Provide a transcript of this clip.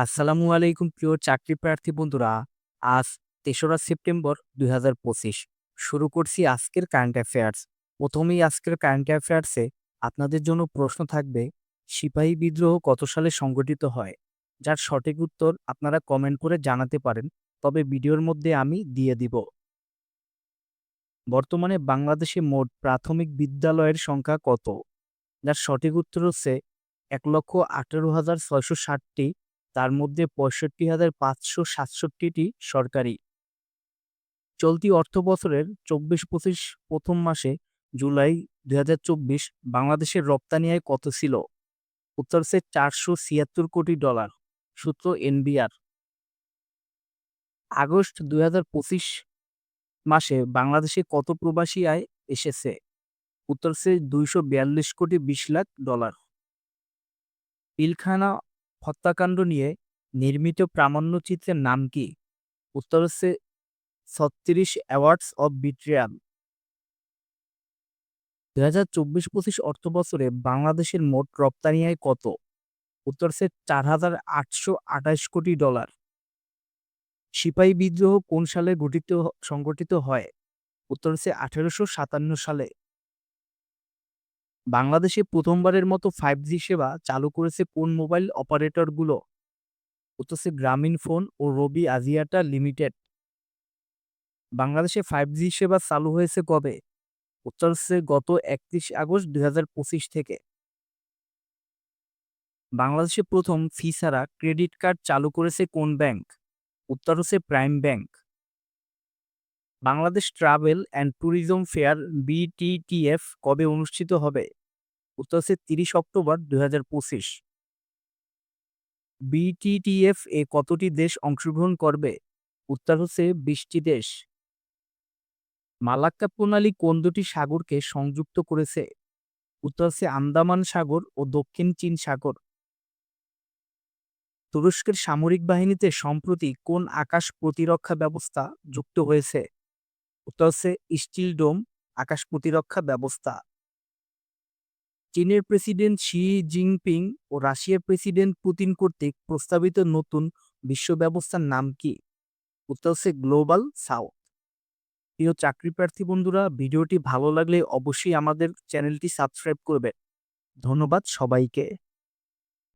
আসসালামু আলাইকুম প্রিয় চাকরি প্রার্থী বন্ধুরা। আজ ৩রা সেপ্টেম্বর ২০২৫। শুরু করছি আজকের কারেন্ট অ্যাফেয়ার্স। প্রথমেই আজকের কারেন্ট অ্যাফেয়ার্সে আপনাদের জন্য প্রশ্ন থাকবে, সিপাহী বিদ্রোহ কত সালে সংগঠিত হয়? যার সঠিক উত্তর আপনারা কমেন্ট করে জানাতে পারেন, তবে ভিডিওর মধ্যে আমি দিয়ে দিব। বর্তমানে বাংলাদেশে মোট প্রাথমিক বিদ্যালয়ের সংখ্যা কত? যার সঠিক উত্তর হচ্ছে ১,১৮,৬৬০টি। তার মধ্যে ৬৫,৫৬৭টি সরকারি। চলতি অর্থবছরের ২৪-২৫ প্রথম মাসে জুলাই ২০২৪ বাংলাদেশের রপ্তানি আয় কত ছিল? উত্তর হচ্ছে $৪৭৬ কোটি। সূত্র এনবিআর। আগস্ট ২০২৫ মাসে বাংলাদেশে কত প্রবাসী আয় এসেছে? উত্তর হচ্ছে $২৪২,২০,০০,০০০। পিলখানা হত্যাকাণ্ড নিয়ে নির্মিত প্রামাণ্যচিত্রের নাম কি? উত্তর হচ্ছে ৩৬ অ্যাওয়ার্ডস অব বিট্রিয়াল। ২০২৪-২৫ অর্থবছরে বাংলাদেশের মোট রপ্তানি আয় কত? উত্তর হচ্ছে $৪,৮২৮ কোটি। সিপাহী বিদ্রোহ কোন সালে সংগঠিত হয়? উত্তর হচ্ছে ১৮৫৭ সালে। বাংলাদেশে প্রথমবারের মতো 5G সেবা চালু করেছে কোন মোবাইল অপারেটরগুলো? উত্তর হচ্ছে গ্রামীণফোন ও রবি আজিয়াটা লিমিটেড। বাংলাদেশে 5G সেবা চালু হয়েছে কবে? উত্তর হচ্ছে গত ৩১ আগস্ট ২০২৫ থেকে। বাংলাদেশে প্রথম ফি ছাড়া ক্রেডিট কার্ড চালু করেছে কোন ব্যাংক? উত্তর হচ্ছে prime bank. Bangladesh travel and tourism fair বিটিটিএফ কবে অনুষ্ঠিত হবে? উত্তর হচ্ছে ৩০ অক্টোবর ২০২৫। বিটিটিএফ এ কতটি দেশ অংশগ্রহণ করবে? উত্তর হচ্ছে ২০টি দেশ। মালাক্কা প্রণালী কোন দুটি সাগরকে সংযুক্ত করেছে? উত্তর হচ্ছে আন্দামান সাগর ও দক্ষিণ চীন সাগর। তুরস্কের সামরিক বাহিনীতে সম্প্রতি কোন আকাশ প্রতিরক্ষা ব্যবস্থা যুক্ত হয়েছে? উত্তর হচ্ছে স্টিল ডোম আকাশ প্রতিরক্ষা ব্যবস্থা। চীনের প্রেসিডেন্ট শি জিনপিং ও রাশিয়ার প্রেসিডেন্ট পুতিন কর্তৃক প্রস্তাবিত নতুন বিশ্ব ব্যবস্থার নাম কি? উত্তর হচ্ছে গ্লোবাল সাউথ। প্রিয় চাকরি প্রার্থী বন্ধুরা, ভিডিওটি ভালো লাগলে অবশ্যই আমাদের চ্যানেলটি সাবস্ক্রাইব করবেন। ধন্যবাদ সবাইকে।